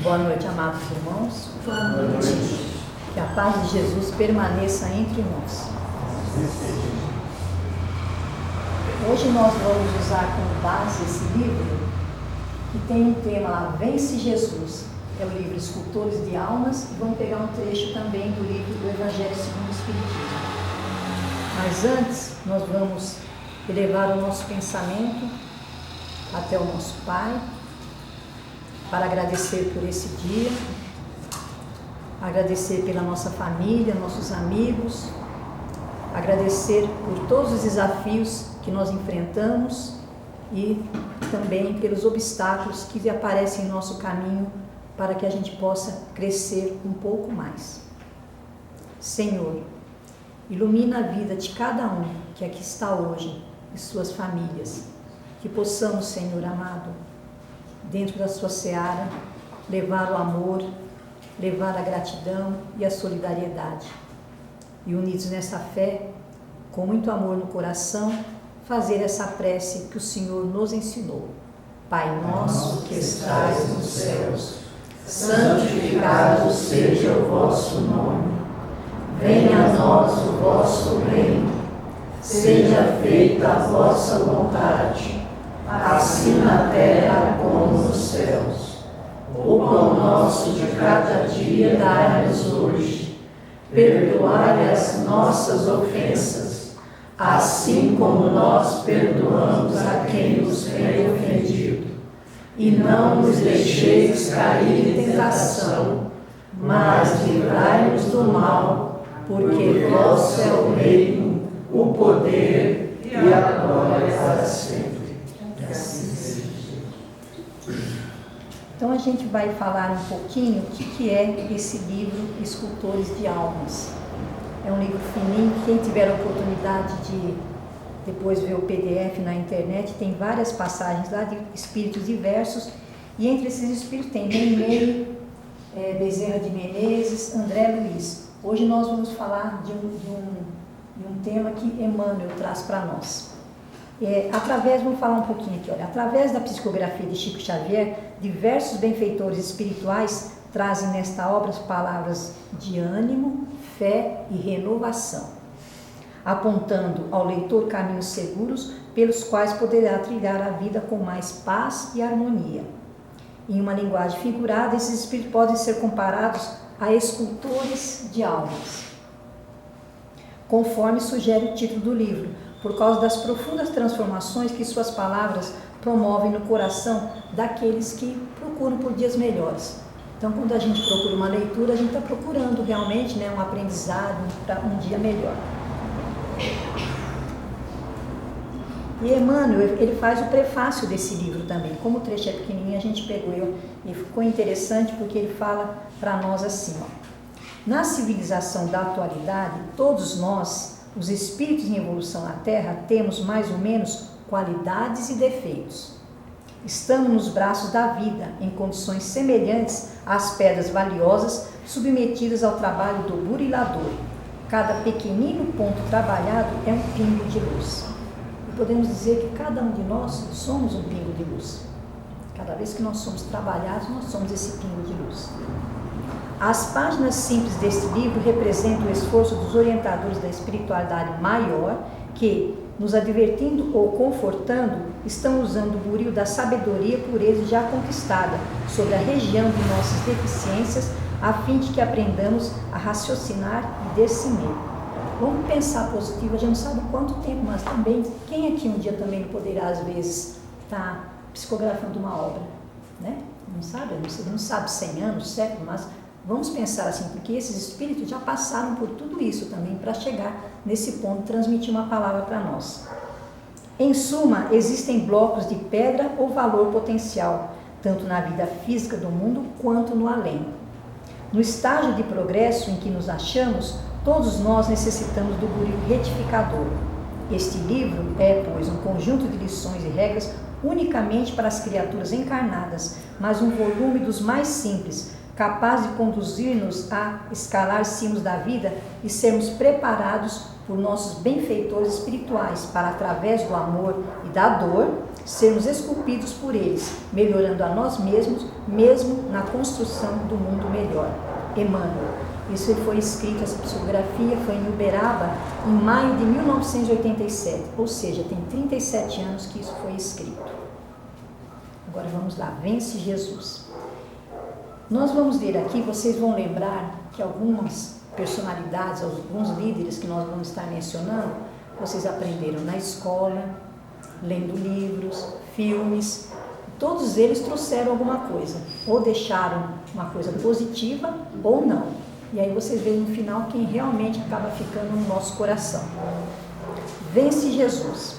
Boa noite, amados irmãos. Boa noite. Que a paz de Jesus permaneça entre nós. Hoje nós vamos usar como base esse livro, que tem um tema lá, Vence Jesus. É o livro Escultores de Almas, e vamos pegar um trecho também do livro do Evangelho segundo o Espiritismo. Mas antes, nós vamos elevar o nosso pensamento até o nosso Pai, para agradecer por esse dia, agradecer pela nossa família, nossos amigos, agradecer por todos os desafios que nós enfrentamos e também pelos obstáculos que aparecem em nosso caminho para que a gente possa crescer um pouco mais. Senhor, ilumina a vida de cada um que aqui está hoje e suas famílias, que possamos, Senhor amado, dentro da sua seara, levar o amor, levar a gratidão e a solidariedade. E unidos nessa fé, com muito amor no coração, fazer essa prece que o Senhor nos ensinou. Pai nosso que estais nos céus, santificado seja o vosso nome. Venha a nós o vosso reino. Seja feita a vossa vontade, assim na terra como nos céus. O pão nosso de cada dia dai-nos hoje. Perdoai as nossas ofensas, assim como nós perdoamos a quem nos tem ofendido. E não nos deixeis cair em tentação, mas livrai-nos do mal, porque vosso é o reino, o poder e a glória para sempre. Então a gente vai falar um pouquinho o que é esse livro Escultores de Almas. É um livro fininho, quem tiver a oportunidade de depois ver o PDF na internet, tem várias passagens lá de espíritos diversos, e entre esses espíritos tem Meimei, Bezerra de Menezes, André Luiz. Hoje nós vamos falar de um tema que Emmanuel traz para nós. Vamos falar um pouquinho aqui, olha, através da psicografia de Chico Xavier, diversos benfeitores espirituais trazem nesta obra as palavras de ânimo, fé e renovação, apontando ao leitor caminhos seguros pelos quais poderá trilhar a vida com mais paz e harmonia. Em uma linguagem figurada, esses espíritos podem ser comparados a escultores de almas, conforme sugere o título do livro, por causa das profundas transformações que suas palavras promovem no coração daqueles que procuram por dias melhores. Então, quando a gente procura uma leitura, a gente está procurando realmente, um aprendizado para um dia melhor. E Emmanuel, ele faz o prefácio desse livro também. Como o trecho é pequenininho, a gente pegou e ficou interessante porque ele fala para nós assim, ó. Na civilização da atualidade, todos nós, os espíritos em evolução na Terra, temos mais ou menos qualidades e defeitos. Estamos nos braços da vida, em condições semelhantes às pedras valiosas submetidas ao trabalho do burilador. Cada pequenino ponto trabalhado é um pingo de luz. E podemos dizer que cada um de nós somos um pingo de luz. Cada vez que nós somos trabalhados, nós somos esse pingo de luz. As páginas simples deste livro representam o esforço dos orientadores da espiritualidade maior que, nos advertindo ou confortando, estão usando o buril da sabedoria por eles já conquistada sobre a região de nossas deficiências, a fim de que aprendamos a raciocinar e discernir. Vamos pensar positivo, a gente não sabe quanto tempo, mas também, quem aqui um dia também poderá, às vezes, estar psicografando uma obra, né? Não sabe, não sabe 100 anos, século, mas vamos pensar assim, porque esses espíritos já passaram por tudo isso também para chegar nesse ponto de transmitir uma palavra para nós. Em suma, existem blocos de pedra ou valor potencial, tanto na vida física do mundo quanto no além. No estágio de progresso em que nos achamos, todos nós necessitamos do buril retificador. Este livro é, pois, um conjunto de lições e regras unicamente para as criaturas encarnadas, mas um volume dos mais simples, capaz de conduzir-nos a escalar cimos da vida e sermos preparados por nossos benfeitores espirituais para, através do amor e da dor, sermos esculpidos por eles, melhorando a nós mesmos, mesmo na construção do mundo melhor. Emmanuel. Isso foi escrito, essa psicografia foi em Uberaba, em maio de 1987, ou seja, tem 37 anos que isso foi escrito. Agora vamos lá, Vence Jesus. Nós vamos ver aqui, vocês vão lembrar que algumas personalidades, alguns líderes que nós vamos estar mencionando, vocês aprenderam na escola, lendo livros, filmes, todos eles trouxeram alguma coisa, ou deixaram uma coisa positiva ou não. E aí vocês veem no final quem realmente acaba ficando no nosso coração. Vence Jesus.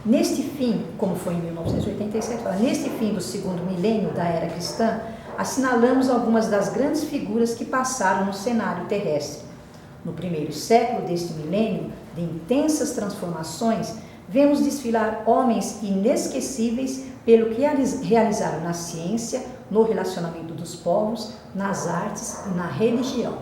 Neste fim, como foi em 1987, neste fim do segundo milênio da era cristã, assinalamos algumas das grandes figuras que passaram no cenário terrestre. No primeiro século deste milênio, de intensas transformações, vemos desfilar homens inesquecíveis pelo que realizaram na ciência, no relacionamento dos povos, nas artes e na religião.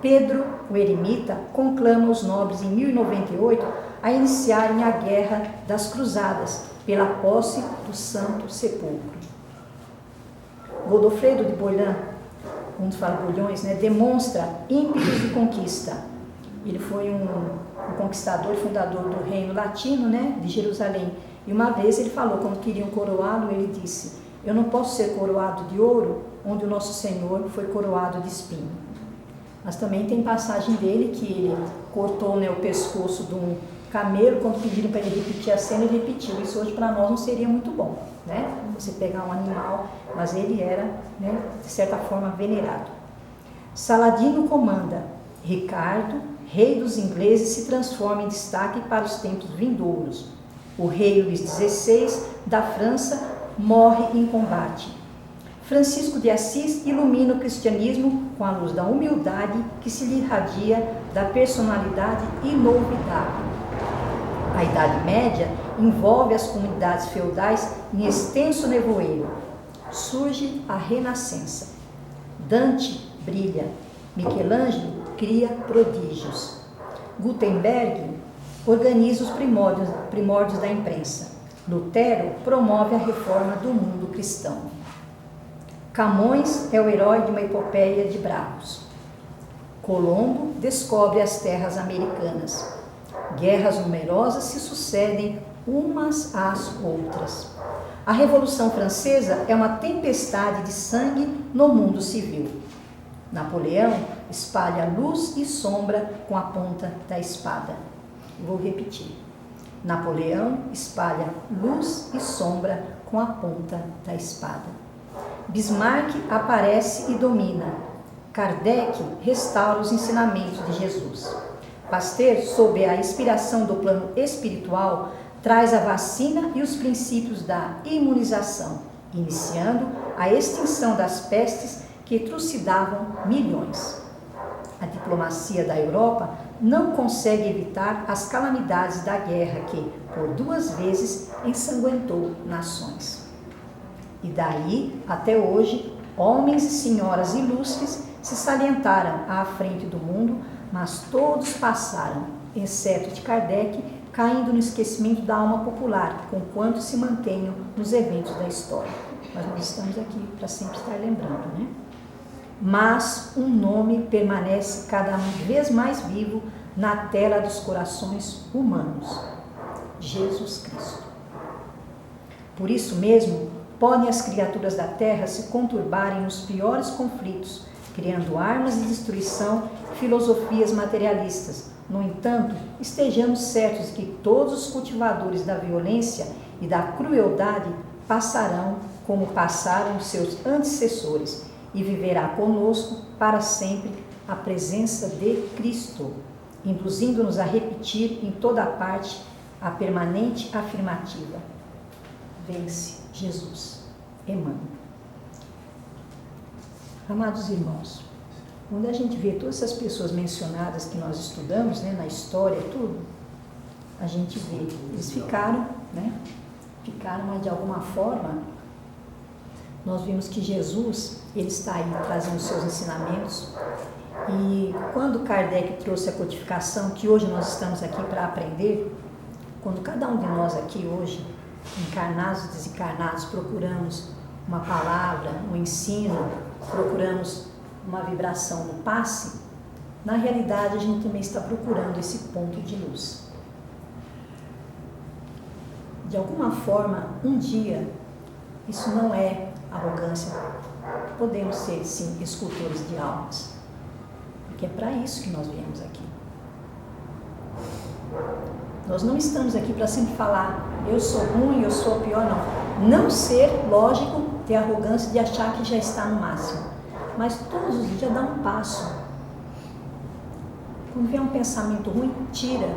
Pedro, o eremita, conclama os nobres em 1098 a iniciarem a Guerra das Cruzadas pela posse do Santo Sepulcro. Godofredo de Bouillon, um dos Bulhões, demonstra ímpetos de conquista. Ele foi um conquistador, fundador do Reino Latino, de Jerusalém. E uma vez ele falou, quando queriam coroá-lo, ele disse: eu não posso ser coroado de ouro, onde o nosso Senhor foi coroado de espinho. Mas também tem passagem dele que ele cortou o pescoço de um camelo, quando pediram para ele repetir a cena, ele repetiu. Isso hoje para nós não seria muito bom, Você pegar um animal, mas ele era, de certa forma, venerado. Saladino comanda. Ricardo, rei dos ingleses, se transforma em destaque para os tempos vindouros. O rei Luís XVI, da França, morre em combate. Francisco de Assis ilumina o cristianismo com a luz da humildade que se lhe irradia da personalidade inolvidável. A Idade Média envolve as comunidades feudais em extenso nevoeiro. Surge a Renascença. Dante brilha. Michelangelo cria prodígios. Gutenberg organiza os primórdios da imprensa. Lutero promove a reforma do mundo cristão. Camões é o herói de uma epopeia de bravos. Colombo descobre as terras americanas. Guerras numerosas se sucedem umas às outras. A Revolução Francesa é uma tempestade de sangue no mundo civil. Napoleão espalha luz e sombra com a ponta da espada. Vou repetir. Napoleão espalha luz e sombra com a ponta da espada. Bismarck aparece e domina. Kardec restaura os ensinamentos de Jesus. Pasteur, sob a inspiração do plano espiritual, traz a vacina e os princípios da imunização, iniciando a extinção das pestes que trucidavam milhões. A diplomacia da Europa não consegue evitar as calamidades da guerra que, por 2 vezes, ensanguentou nações. E daí, até hoje, homens e senhoras ilustres se salientaram à frente do mundo, mas todos passaram, exceto de Kardec, caindo no esquecimento da alma popular, conquanto se mantenham nos eventos da história. Mas nós estamos aqui para sempre estar lembrando, Mas um nome permanece cada vez mais vivo na tela dos corações humanos: Jesus Cristo. Por isso mesmo, podem as criaturas da terra se conturbarem nos piores conflitos, criando armas de destruição e filosofias materialistas. No entanto, estejamos certos de que todos os cultivadores da violência e da crueldade passarão como passaram seus antecessores, e viverá conosco para sempre a presença de Cristo, induzindo-nos a repetir em toda parte a permanente afirmativa: vence Jesus. Emmanuel. Amados irmãos, quando a gente vê todas essas pessoas mencionadas que nós estudamos, na história, tudo, a gente vê, eles ficaram, mas de alguma forma, nós vimos que Jesus, ele está aí trazendo seus ensinamentos, e quando Kardec trouxe a codificação, que hoje nós estamos aqui para aprender, quando cada um de nós aqui hoje encarnados e desencarnados, procuramos uma palavra, um ensino, procuramos uma vibração no passe, na realidade a gente também está procurando esse ponto de luz. De alguma forma, um dia, isso não é arrogância, podemos ser sim escultores de almas, porque é para isso que nós viemos aqui. Nós não estamos aqui para sempre falar, eu sou ruim, eu sou pior, não. Não ser, lógico, ter arrogância de achar que já está no máximo, mas todos os dias dá um passo. Quando vier um pensamento ruim, tira.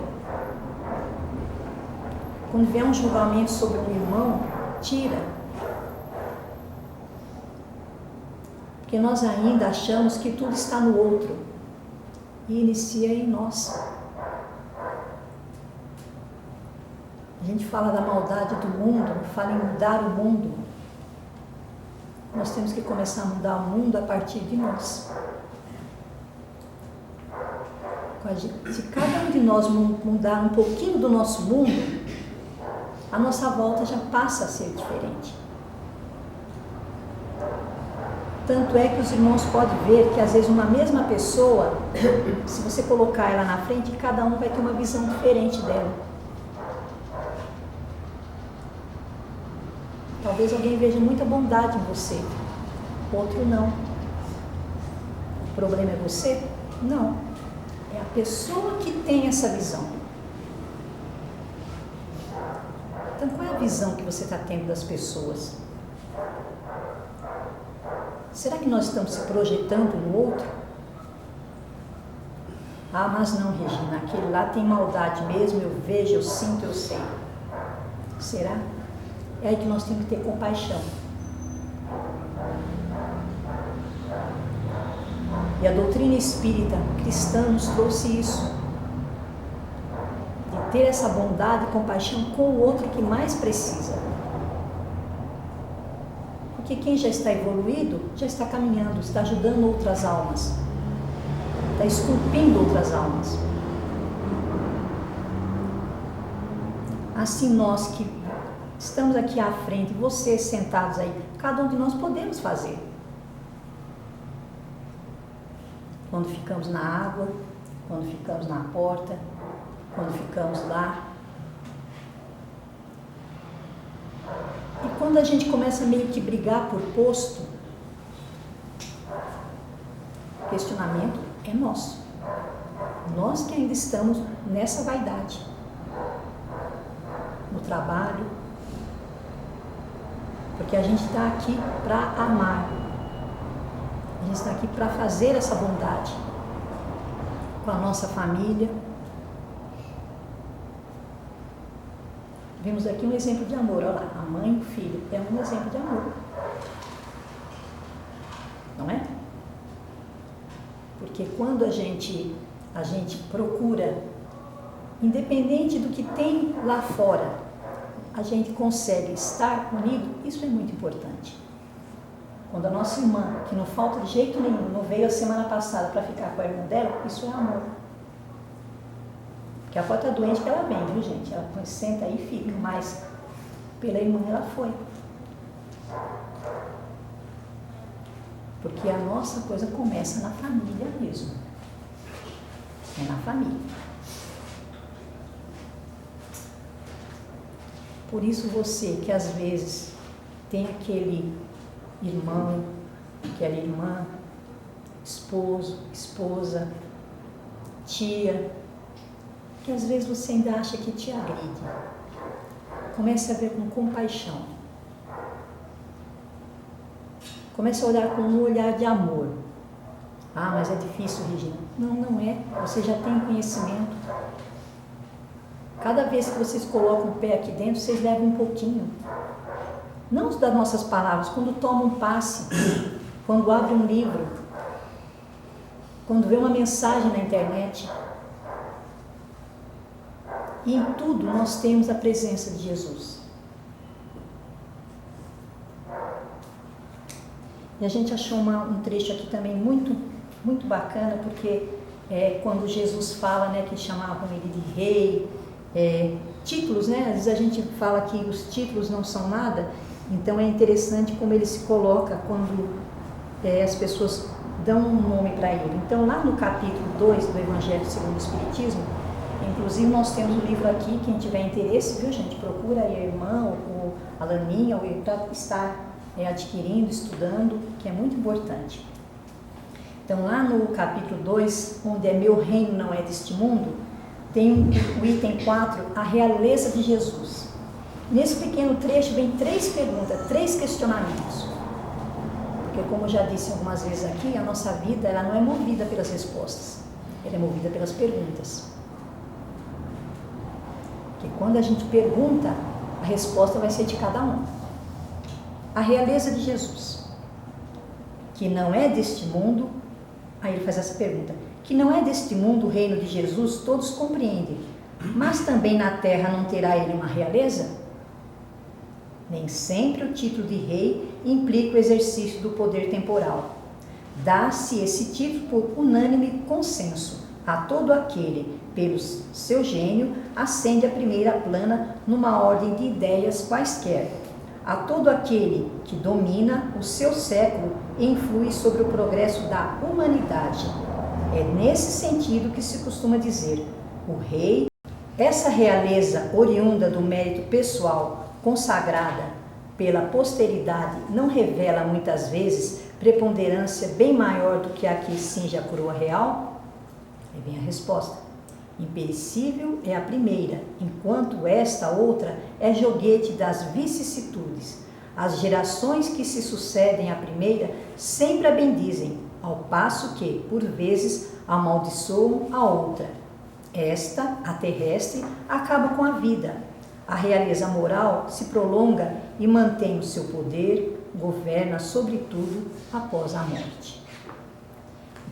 Quando vier um julgamento sobre um irmão, tira. Porque nós ainda achamos que tudo está no outro e inicia em nós. A gente fala da maldade do mundo, fala em mudar o mundo. Nós temos que começar a mudar o mundo a partir de nós. Se cada um de nós mudar um pouquinho do nosso mundo, a nossa volta já passa a ser diferente. Tanto é que os irmãos podem ver que às vezes uma mesma pessoa, se você colocar ela na frente, cada um vai ter uma visão diferente dela. Talvez alguém veja muita bondade em você, outro não. O problema é você? Não. É a pessoa que tem essa visão. Então, qual é a visão que você está tendo das pessoas? Será que nós estamos se projetando no outro? Ah, mas não, Regina, aquele lá tem maldade mesmo, eu vejo, eu sinto, eu sei. Será? É aí que nós temos que ter compaixão. E a doutrina espírita cristã nos trouxe isso. De ter essa bondade e compaixão com o outro que mais precisa. Porque quem já está evoluído, já está caminhando, está ajudando outras almas. Está esculpindo outras almas. Assim nós que estamos aqui à frente, vocês sentados aí, cada um de nós podemos fazer. Quando ficamos na água, quando ficamos na porta, quando ficamos lá. E quando a gente começa meio que brigar por posto, o questionamento é nosso. Nós que ainda estamos nessa vaidade. No trabalho. Porque a gente está aqui para amar. A gente está aqui para fazer essa bondade com a nossa família. Vimos aqui um exemplo de amor, olha lá, a mãe e o filho, é um exemplo de amor. Não é? Porque quando a gente procura, independente do que tem lá fora, a gente consegue estar unido, isso é muito importante. Quando a nossa irmã, que não falta de jeito nenhum, não veio a semana passada para ficar com a irmã dela, isso é amor. Porque a avó está doente que ela vem, viu gente? Ela senta aí e fica, mas pela irmã ela foi. Porque a nossa coisa começa na família mesmo. É na família. Por isso você que às vezes tem aquele irmão, aquela irmã, esposo, esposa, tia, que às vezes você ainda acha que te agride. Comece a ver com compaixão. Comece a olhar com um olhar de amor. Ah, mas é difícil, Regina. Não, não é. Você já tem conhecimento. Cada vez que vocês colocam o pé aqui dentro, vocês levam um pouquinho. Não das nossas palavras, quando toma um passe, quando abre um livro, quando vê uma mensagem na internet. E em tudo nós temos a presença de Jesus. E a gente achou um trecho aqui também muito, muito bacana, porque quando Jesus fala, né, que chamavam ele de rei, títulos, né? Às vezes a gente fala que os títulos não são nada, então é interessante como ele se coloca quando as pessoas dão um nome para ele. Então, lá no capítulo 2 do Evangelho segundo o Espiritismo, inclusive nós temos um livro aqui, quem tiver interesse, viu gente, procura aí a irmã ou a Laninha, ou para estar adquirindo, estudando, que é muito importante. Então, lá no capítulo 2, onde é meu reino não é deste mundo, tem o item 4, a realeza de Jesus. Nesse pequeno trecho vem 3 perguntas, 3 questionamentos. Porque, como já disse algumas vezes aqui, a nossa vida ela não é movida pelas respostas, ela é movida pelas perguntas. Porque quando a gente pergunta, a resposta vai ser de cada um. A realeza de Jesus, que não é deste mundo, aí ele faz essa pergunta, que não é deste mundo o reino de Jesus, todos compreendem, mas também na terra não terá ele uma realeza? Nem sempre o título de rei implica o exercício do poder temporal. Dá-se esse título por unânime consenso a todo aquele, pelo seu gênio, ascende a primeira plana numa ordem de ideias quaisquer. A todo aquele que domina o seu século e influi sobre o progresso da humanidade. É nesse sentido que se costuma dizer, o rei, essa realeza oriunda do mérito pessoal, consagrada pela posteridade, não revela muitas vezes preponderância bem maior do que a que cinge a coroa real? Aí vem a resposta. Imperecível é a primeira, enquanto esta outra é joguete das vicissitudes. As gerações que se sucedem à primeira sempre a bendizem, ao passo que, por vezes, amaldiçoam a outra. Esta, a terrestre, acaba com a vida. A realeza moral se prolonga e mantém o seu poder, governa sobretudo após a morte.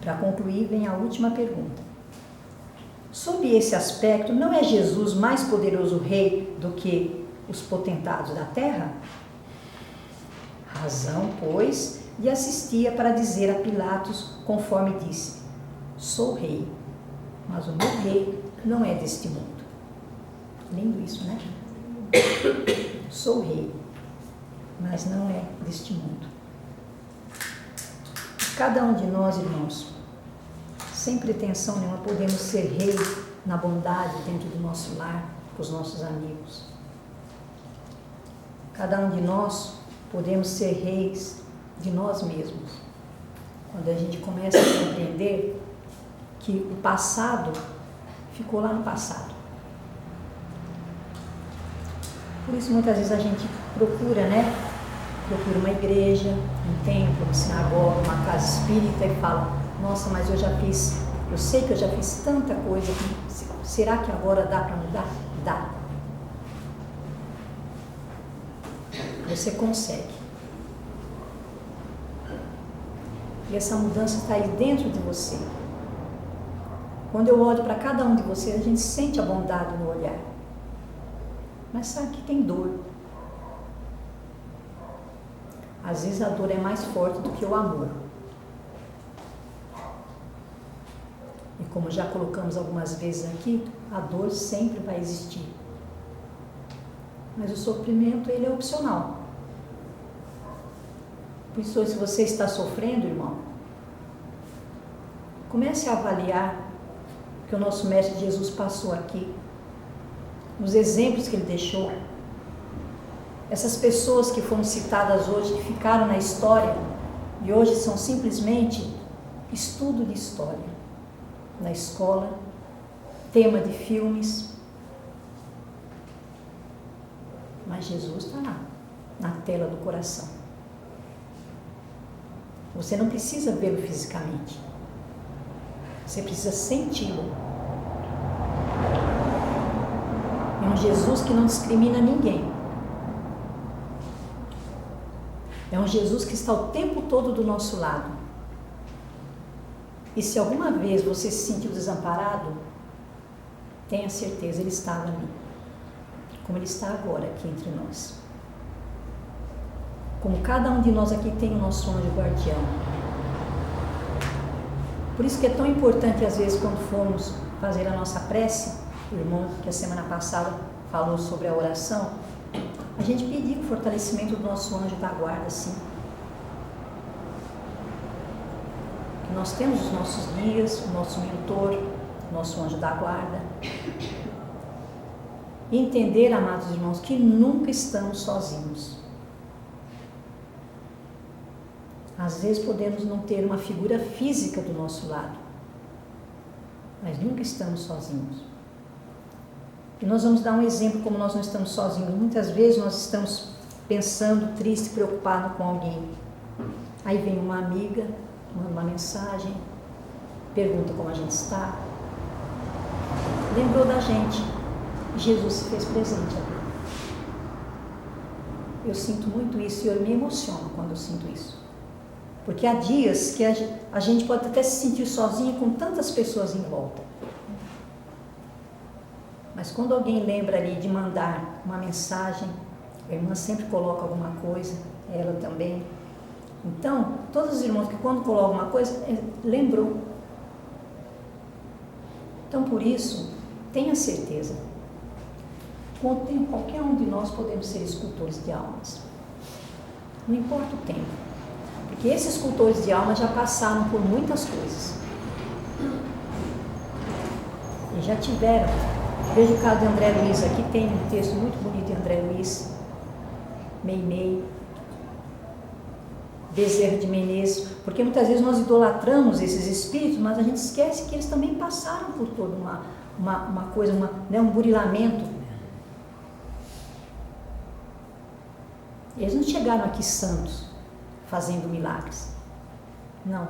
Para concluir, vem a última pergunta. Sob esse aspecto, não é Jesus mais poderoso rei do que os potentados da terra? Razão, pois, lhe assistia para dizer a Pilatos, conforme disse, sou rei, mas o meu rei não é deste mundo. Lindo isso, né? Sou rei, mas não é deste mundo. Cada um de nós, irmãos, sem pretensão nenhuma, podemos ser rei na bondade dentro do nosso lar, com os nossos amigos. Cada um de nós podemos ser reis de nós mesmos. Quando a gente começa a compreender que o passado ficou lá no passado. Por isso, muitas vezes a gente procura, né? Procura uma igreja, um templo, uma sinagoga, uma casa espírita e fala, nossa, mas eu sei que eu já fiz tanta coisa, será que agora dá para mudar? Dá. Você consegue. E essa mudança está aí dentro de você. Quando eu olho para cada um de vocês, a gente sente a bondade no olhar. Mas sabe que tem dor. Às vezes a dor é mais forte do que o amor. E como já colocamos algumas vezes aqui, a dor sempre vai existir. Mas o sofrimento, ele é opcional. Por isso, se você está sofrendo, irmão, comece a avaliar o que o nosso Mestre Jesus passou aqui, os exemplos que ele deixou, essas pessoas que foram citadas hoje, que ficaram na história e hoje são simplesmente estudo de história na escola, tema de filmes. Mas Jesus está lá, na tela do coração. Você não precisa vê-lo fisicamente, você precisa senti-lo. É um Jesus que não discrimina ninguém. É um Jesus que está o tempo todo do nosso lado. E se alguma vez você se sentiu desamparado, tenha certeza, Ele estava ali. Como Ele está agora aqui entre nós. Como cada um de nós aqui tem o nosso anjo guardião. Por isso que é tão importante, às vezes, quando formos fazer a nossa prece, o irmão que a semana passada falou sobre a oração, a gente pedir o fortalecimento do nosso anjo da guarda, sim. Que nós temos os nossos guias, o nosso mentor, o nosso anjo da guarda. E entender, amados irmãos, que nunca estamos sozinhos. Às vezes podemos não ter uma figura física do nosso lado, mas nunca estamos sozinhos. E nós vamos dar um exemplo como nós não estamos sozinhos. Muitas vezes nós estamos pensando, triste, preocupado com alguém. Aí vem uma amiga, manda uma mensagem, pergunta como a gente está. Lembrou da gente. Jesus se fez presente aqui. Eu sinto muito isso e eu me emociono quando eu sinto isso. Porque há dias que a gente pode até se sentir sozinha com tantas pessoas em volta. Mas quando alguém lembra ali de mandar uma mensagem, a irmã sempre coloca alguma coisa, ela também. Então, todos os irmãos que quando colocam uma coisa, lembrou. Então, por isso, tenha certeza. Com o tempo, qualquer um de nós podemos ser escultores de almas. Não importa o tempo. Porque esses escultores de almas já passaram por muitas coisas. E já tiveram. Veja o caso de André Luiz. Aqui tem um texto muito bonito de André Luiz. Meimei. Bezerra de Menezes. Porque muitas vezes nós idolatramos esses espíritos, mas a gente esquece que eles também passaram por toda uma coisa, um burilamento. Eles não chegaram aqui santos, fazendo milagres. Não.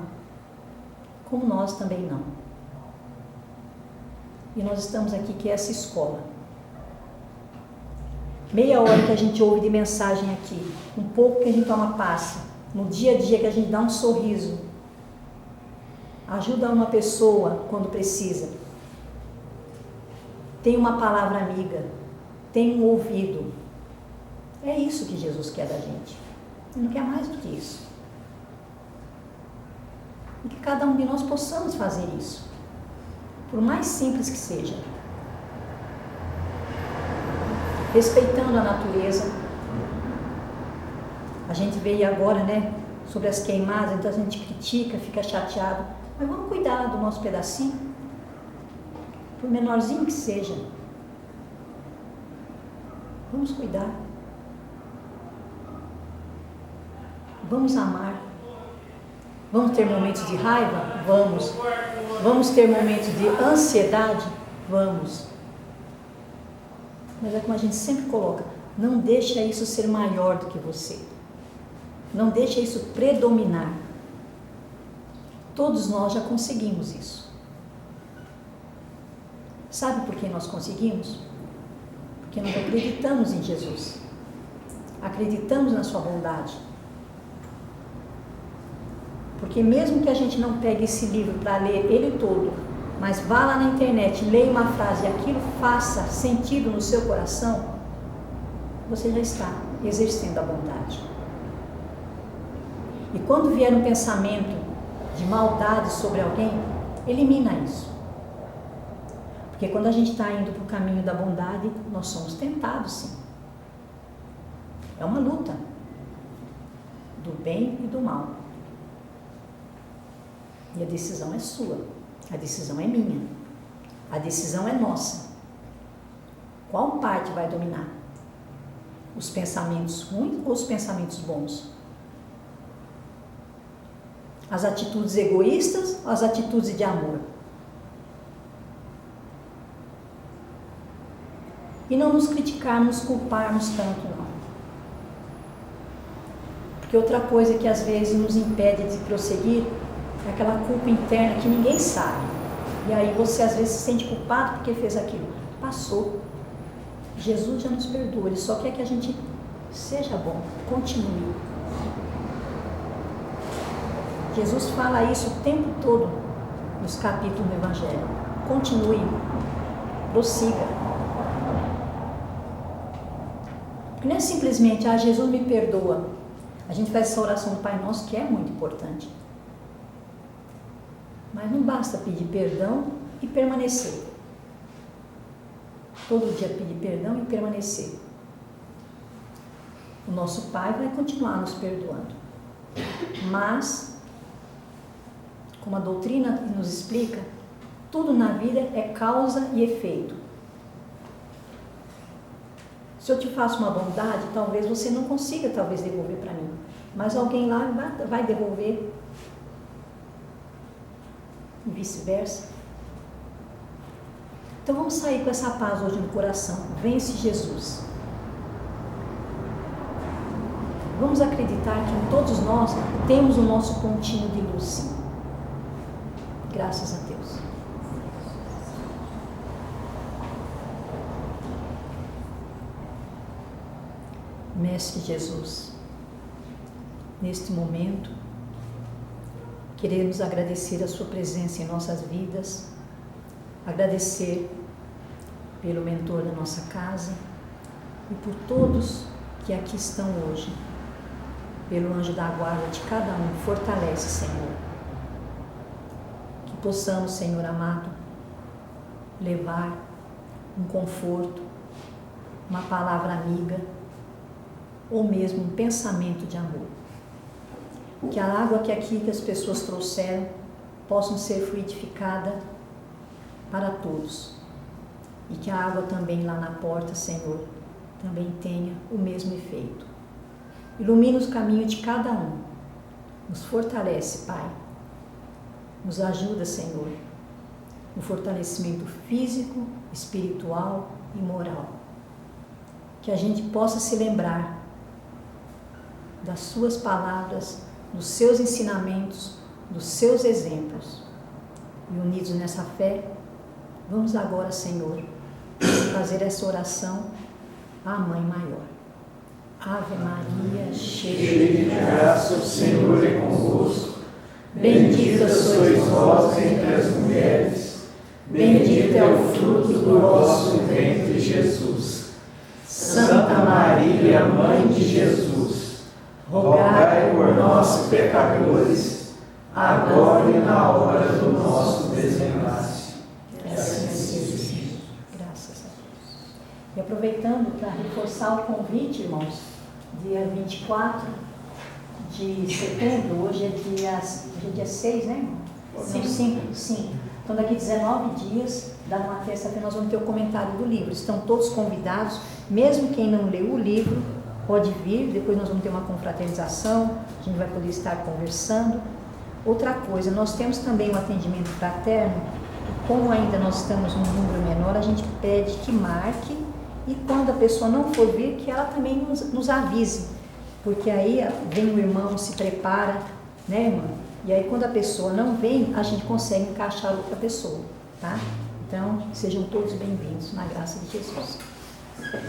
Como nós também não. E nós estamos aqui, que é essa escola. Meia hora que a gente ouve de mensagem aqui, um pouco que a gente toma passe, no dia a dia que a gente dá um sorriso, ajuda uma pessoa quando precisa, tem uma palavra amiga, tem um ouvido. É isso que Jesus quer da gente. Ele não quer mais do que isso. E que cada um de nós possamos fazer isso. Por mais simples que seja. Respeitando a natureza. A gente veio agora, sobre as queimadas, então a gente critica, fica chateado. Mas vamos cuidar do nosso pedacinho. Por menorzinho que seja. Vamos cuidar. Vamos amar. Vamos ter momentos de raiva? Vamos. Vamos ter momentos de ansiedade? Vamos. Mas é como a gente sempre coloca, não deixa isso ser maior do que você. Não deixa isso predominar. Todos nós já conseguimos isso. Sabe por que nós conseguimos? Porque nós acreditamos em Jesus. Acreditamos na sua bondade. Porque mesmo que a gente não pegue esse livro para ler ele todo, mas vá lá na internet, leia uma frase e aquilo faça sentido no seu coração, você já está exercendo a bondade. E quando vier um pensamento de maldade sobre alguém, elimina isso. Porque quando a gente está indo para o caminho da bondade, nós somos tentados, sim. É uma luta do bem e do mal. E a decisão é sua, a decisão é minha, a decisão é nossa. Qual parte vai dominar? Os pensamentos ruins ou os pensamentos bons? As atitudes egoístas ou as atitudes de amor? E não nos criticarmos, culparmos tanto, não. Porque outra coisa que às vezes nos impede de prosseguir é aquela culpa interna que ninguém sabe. E aí você às vezes se sente culpado porque fez aquilo. Passou. Jesus já nos perdoa, Ele só quer que a gente seja bom, continue. Jesus fala isso o tempo todo nos capítulos do Evangelho. Continue, prossiga. Porque não é simplesmente, Jesus me perdoa. A gente faz essa oração do Pai Nosso, que é muito importante. Mas não basta pedir perdão e permanecer. todo dia pedir perdão e permanecer. O nosso Pai vai continuar nos perdoando. Mas, como a doutrina nos explica, tudo na vida é causa e efeito. Se eu te faço uma bondade, talvez você não consiga devolver para mim. Mas alguém lá vai devolver. E vice-versa. Então vamos sair com essa paz hoje no coração. Vence Jesus. Vamos acreditar que em todos nós temos o nosso pontinho de luz, sim. Graças a Deus. Mestre Jesus, neste momento, queremos agradecer a sua presença em nossas vidas, agradecer pelo mentor da nossa casa e por todos que aqui estão hoje. Pelo anjo da guarda de cada um, fortalece, Senhor. Que possamos, Senhor amado, levar um conforto, uma palavra amiga, ou mesmo um pensamento de amor. Que a água que as pessoas trouxeram possam ser fluidificada para todos. E que a água também lá na porta, Senhor, também tenha o mesmo efeito. Ilumina os caminhos de cada um. Nos fortalece, Pai. Nos ajuda, Senhor, no fortalecimento físico, espiritual e moral. Que a gente possa se lembrar das suas palavras, dos seus ensinamentos, dos seus exemplos. E unidos nessa fé, vamos agora, Senhor, fazer essa oração à Mãe Maior. Ave Maria, cheia de graça, o Senhor é convosco. Bendita sois vós entre as mulheres. Bendito é o fruto do vosso ventre, Jesus. Santa Maria, Mãe de Jesus, rogai por nós, pecadores, agora e na hora do nosso desenlace. Assim seja. Graças a Deus. E aproveitando para reforçar o convite, irmãos, dia 24 de setembro, hoje é dia 6, né, irmão? 5. Então, daqui 19 dias, dá uma terça-feira, nós vamos ter o comentário do livro. Estão todos convidados, mesmo quem não leu o livro, pode vir, depois nós vamos ter uma confraternização, a gente vai poder estar conversando. Outra coisa, nós temos também um atendimento fraterno, como ainda nós estamos num número menor, a gente pede que marque, e quando a pessoa não for vir, que ela também nos avise, porque aí vem o irmão, se prepara, né, irmã? E aí quando a pessoa não vem, a gente consegue encaixar outra pessoa, tá? Então, sejam todos bem-vindos, na graça de Jesus.